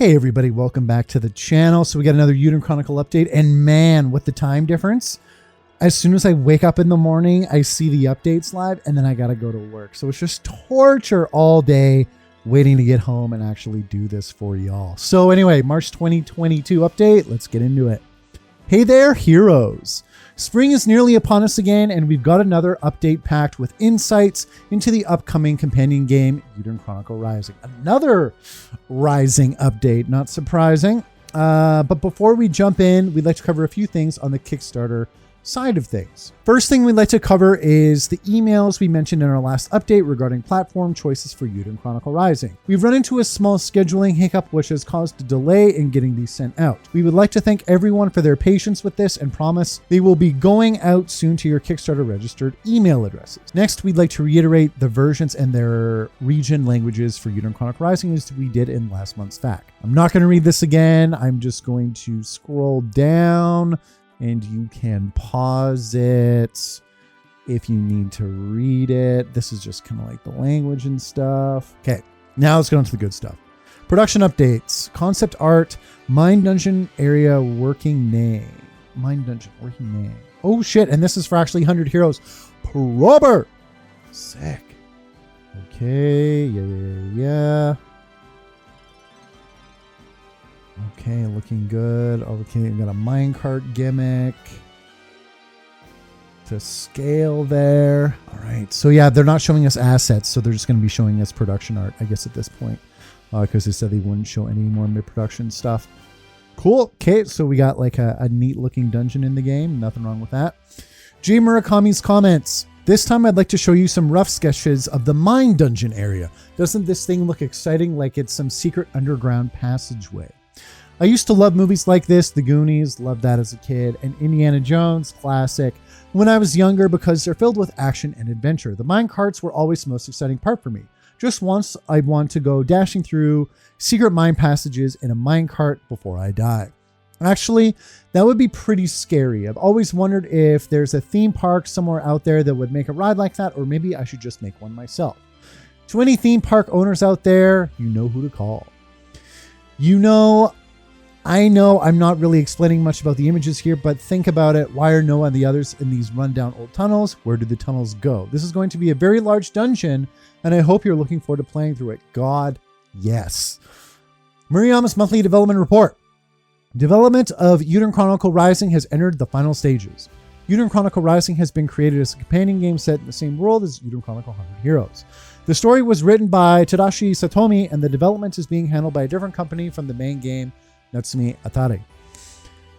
Hey everybody, welcome back to the channel. So we got another Eiyuden Chronicle update, and man, with the time difference, as soon as I wake up in the morning, I see the updates live and then I gotta go to work. So it's just torture all day waiting to get home and actually do this for y'all. So anyway, March 2022 update, let's get into it. Hey there, heroes. Spring is nearly upon us again, and we've got another update packed with insights into the upcoming companion game, Eiyuden Chronicle Rising. Another Rising update, not surprising. But before we jump in, we'd like to cover a few things on the Kickstarter side of things. First thing we'd like to cover is the emails we mentioned in our last update regarding platform choices for Eiyuden Chronicle Rising. We've run into a small scheduling hiccup which has caused a delay in getting these sent out. We would like to thank everyone for their patience with this and promise they will be going out soon to your Kickstarter registered email addresses. Next, we'd like to reiterate the versions and their region languages for Eiyuden Chronicle Rising as we did in last month's FAQ. I'm not going to read this again. I'm just going to scroll down, and you can pause it if you need to read it. This is just kind of like the language and stuff. Okay, now let's get on to the good stuff. Production updates, concept art, Mine Dungeon area working name. Mine Dungeon working name. Oh shit, and this is for actually 100 heroes. Prober! Sick. Okay, yeah. Okay, looking good. Okay, we got a minecart gimmick to scale there. All right, so yeah, they're not showing us assets, so they're just going to be showing us production art, I guess, at this point, because they said they wouldn't show any more mid-production stuff. Cool. Okay, so we got like a neat looking dungeon in the game. Nothing wrong with that. J Murakami's comments. This time I'd like to show you some rough sketches of the mine dungeon area. Doesn't this thing look exciting, like it's some secret underground passageway? I used to love movies like this, The Goonies, loved that as a kid, and Indiana Jones, classic, when I was younger because they're filled with action and adventure. The mine carts were always the most exciting part for me. Just once I'd want to go dashing through secret mine passages in a mine cart before I die. Actually, that would be pretty scary. I've always wondered if there's a theme park somewhere out there that would make a ride like that, or maybe I should just make one myself. To any theme park owners out there, you know who to call. I know I'm not really explaining much about the images here, but think about it. Why are Noah and the others in these rundown old tunnels? Where do the tunnels go? This is going to be a very large dungeon, and I hope you're looking forward to playing through it. God, yes. Murayama's monthly development report. Development of Eiyuden Chronicle Rising has entered the final stages. Eiyuden Chronicle Rising has been created as a companion game set in the same world as Eiyuden Chronicle 100 Heroes. The story was written by Tadashi Satomi, and the development is being handled by a different company from the main game, Natsume Atari.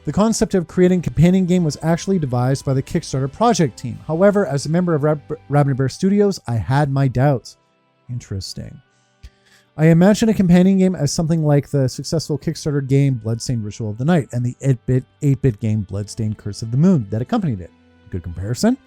The concept of creating a companion game was actually devised by the Kickstarter project team. However, as a member of Rabbit Bear Studios, I had my doubts. Interesting. I imagine a companion game as something like the successful Kickstarter game Bloodstained Ritual of the Night and the 8-bit game Bloodstained Curse of the Moon that accompanied it. Good comparison.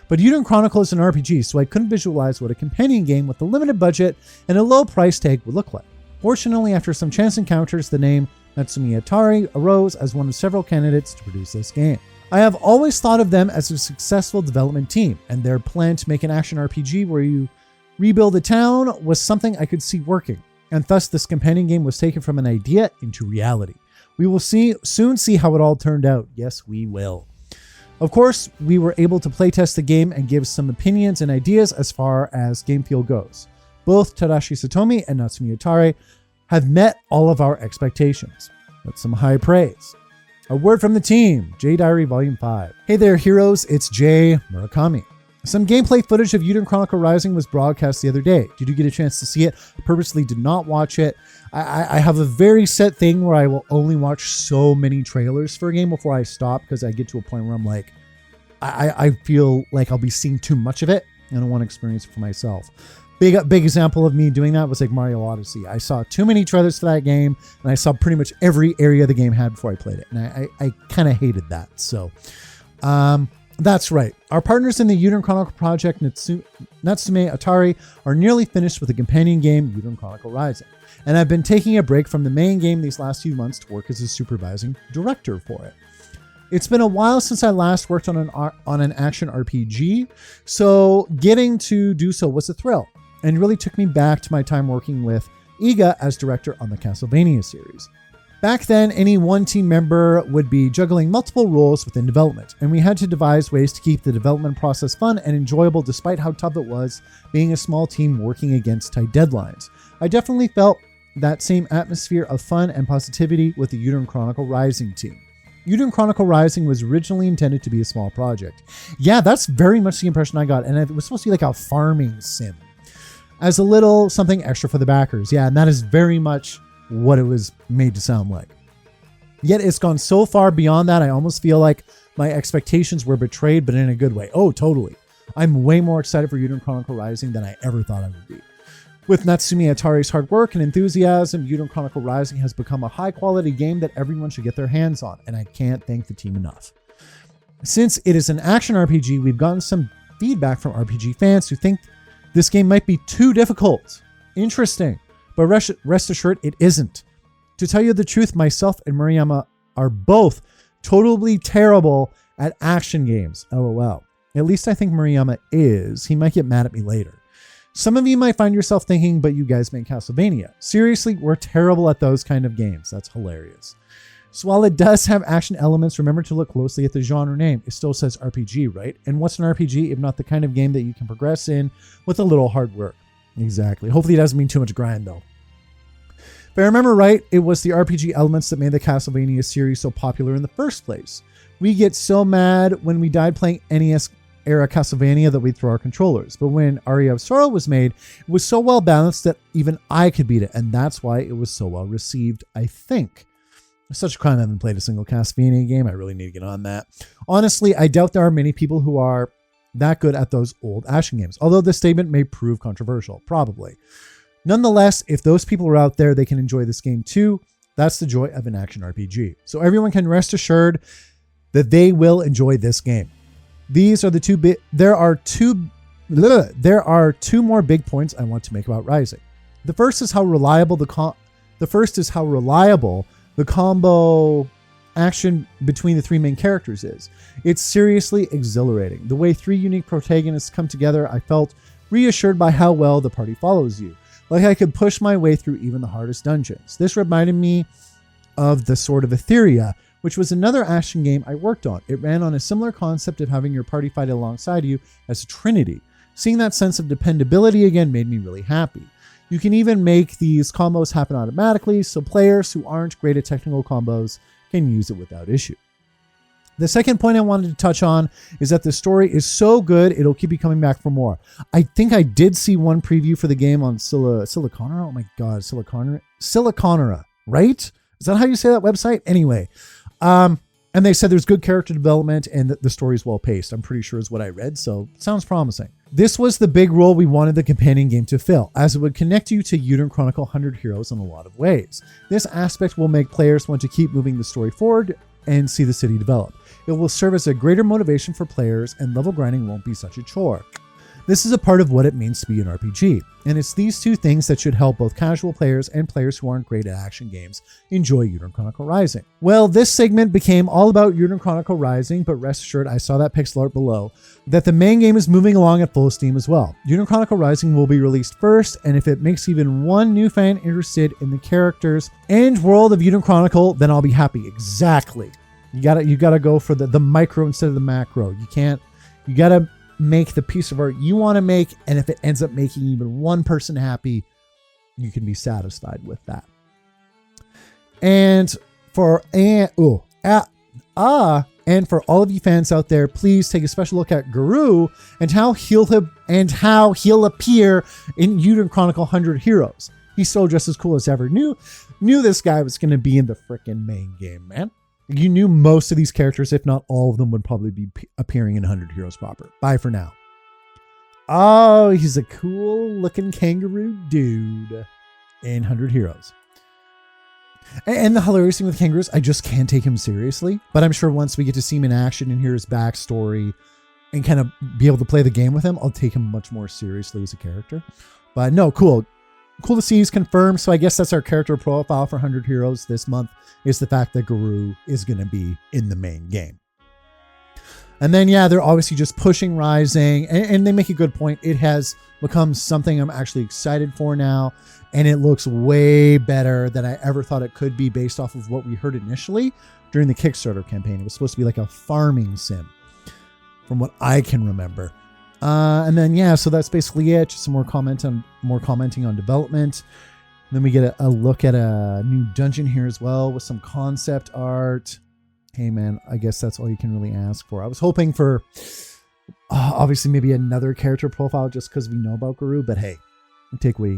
But Eiyuden Chronicle is an RPG, so I couldn't visualize what a companion game with a limited budget and a low price tag would look like. Fortunately, after some chance encounters, the name Natsume Atari arose as one of several candidates to produce this game. I have always thought of them as a successful development team, and their plan to make an action RPG where you rebuild a town was something I could see working, and thus this companion game was taken from an idea into reality. We will soon see how it all turned out. Yes, we will. Of course, we were able to playtest the game and give some opinions and ideas as far as game feel goes. Both Tadashi Satomi and Natsume Atari have met all of our expectations. That's some high praise. A word from the team, J Diary Volume 5. Hey there, heroes, it's J Murakami. Some gameplay footage of Eiyuden Chronicle Rising was broadcast the other day. Did you get a chance to see it? I purposely did not watch it. I have a very set thing where I will only watch so many trailers for a game before I stop, because I get to a point where I'm like, I feel like I'll be seeing too much of it and I want to experience it for myself. Big example of me doing that was like Mario Odyssey. I saw too many trailers for that game, and I saw pretty much every area the game had before I played it. And I kind of hated that. So that's right. Our partners in the Eiyuden Chronicle project, Natsume Atari, are nearly finished with the companion game, Eiyuden Chronicle Rising. And I've been taking a break from the main game these last few months to work as a supervising director for it. It's been a while since I last worked on an action RPG, so getting to do so was a thrill, and really took me back to my time working with Iga as director on the Castlevania series. Back then, any one team member would be juggling multiple roles within development, and we had to devise ways to keep the development process fun and enjoyable despite how tough it was being a small team working against tight deadlines. I definitely felt that same atmosphere of fun and positivity with the Eiyuden Chronicle Rising team. Eiyuden Chronicle Rising was originally intended to be a small project. Yeah, that's very much the impression I got, and it was supposed to be like a farming sim, as a little something extra for the backers. Yeah, and that is very much what it was made to sound like. Yet it's gone so far beyond that, I almost feel like my expectations were betrayed, but in a good way. Oh, totally. I'm way more excited for Eiyuden Chronicle Rising than I ever thought I would be. With Natsumi Atari's hard work and enthusiasm, Eiyuden Chronicle Rising has become a high-quality game that everyone should get their hands on, and I can't thank the team enough. Since it is an action RPG, we've gotten some feedback from RPG fans who think this game might be too difficult. Interesting. But rest assured, it isn't. To tell you the truth, myself and Murayama are both totally terrible at action games. LOL. At least I think Murayama is. He might get mad at me later. Some of you might find yourself thinking, but you guys make Castlevania. Seriously, we're terrible at those kind of games. That's hilarious. So while it does have action elements, remember to look closely at the genre name. It still says RPG, right? And what's an RPG if not the kind of game that you can progress in with a little hard work? Exactly. Hopefully it doesn't mean too much grind though. If I remember right, it was the RPG elements that made the Castlevania series so popular in the first place. We get so mad when we died playing NES era Castlevania that we'd throw our controllers. But when Aria of Sorrow was made, it was so well balanced that even I could beat it. And that's why it was so well received, I think. It's such a crime I haven't played a single Castlevania game. I really need to get on that. Honestly, I doubt there are many people who are that good at those old action games. Although this statement may prove controversial, probably. Nonetheless, if those people are out there, they can enjoy this game too. That's the joy of an action RPG. So everyone can rest assured that they will enjoy this game. These are the there are two more big points I want to make about Rising. The first is how reliable the combo action between the three main characters is. It's seriously exhilarating. The way three unique protagonists come together, I felt reassured by how well the party follows you. Like I could push my way through even the hardest dungeons. This reminded me of the Sword of Etheria, which was another action game I worked on. It ran on a similar concept of having your party fight alongside you as a trinity. Seeing that sense of dependability again made me really happy. You can even make these combos happen automatically, so players who aren't great at technical combos can use it without issue. The second point I wanted to touch on is that the story is so good, it'll keep you coming back for more. I think I did see one preview for the game on Siliconera. Oh my God, Siliconera, right? Is that how you say that website? Anyway, and they said there's good character development and that the story is well paced. I'm pretty sure is what I read, so it sounds promising. This was the big role we wanted the companion game to fill, as it would connect you to Eiyuden Chronicle 100 heroes in a lot of ways. This aspect will make players want to keep moving the story forward and see the city develop. It will serve as a greater motivation for players, and level grinding won't be such a chore. This is a part of what it means to be an RPG, and it's these two things that should help both casual players and players who aren't great at action games enjoy Eiyuden Chronicle Rising. Well, this segment became all about Eiyuden Chronicle Rising, but rest assured, I saw that pixel art below, that the main game is moving along at full steam as well. Eiyuden Chronicle Rising will be released first, and if it makes even one new fan interested in the characters and world of Eiyuden Chronicle, then I'll be happy. Exactly. You gotta go for the micro instead of the macro. You gotta make the piece of art you want to make, and if it ends up making even one person happy, you can be satisfied with that. And for all of you fans out there, please take a special look at Guru and how he'll appear in Eiyuden Chronicle 100 Heroes. He's still just as cool as ever. Knew this guy was going to be in the freaking main game, man. You knew most of these characters, if not all of them, would probably be appearing in 100 Heroes proper. Bye for now. Oh, he's a cool looking kangaroo dude in 100 Heroes. And the hilarious thing with kangaroos, I just can't take him seriously. But I'm sure once we get to see him in action and hear his backstory and kind of be able to play the game with him, I'll take him much more seriously as a character. But no, cool. Cool to see he's confirmed. So I guess that's our character profile for 100 Heroes this month, is the fact that Guru is going to be in the main game. And then, yeah, they're obviously just pushing Rising, and they make a good point. It has become something I'm actually excited for now, and it looks way better than I ever thought it could be based off of what we heard initially during the Kickstarter campaign. It was supposed to be like a farming sim, from what I can remember. And then, yeah, so that's basically it. Just some more commenting on development. And then we get a look at a new dungeon here as well with some concept art. Hey man, I guess that's all you can really ask for. I was hoping for obviously maybe another character profile just because we know about Guru, but hey, take what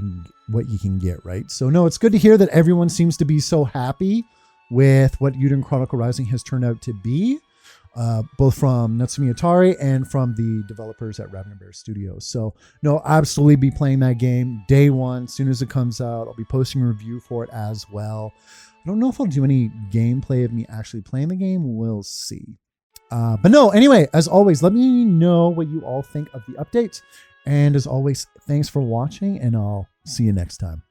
you can get, right? So no, it's good to hear that everyone seems to be so happy with what Eiyuden Chronicle Rising has turned out to be, both from Natsumi Atari and from the developers at Raven Bear Studios. So no, absolutely be playing that game day one. As soon as it comes out, I'll be posting a review for it as well. I don't know if I'll do any gameplay of me actually playing the game. We'll see. But no, anyway, as always, let me know what you all think of the update. And as always, thanks for watching, and I'll see you next time.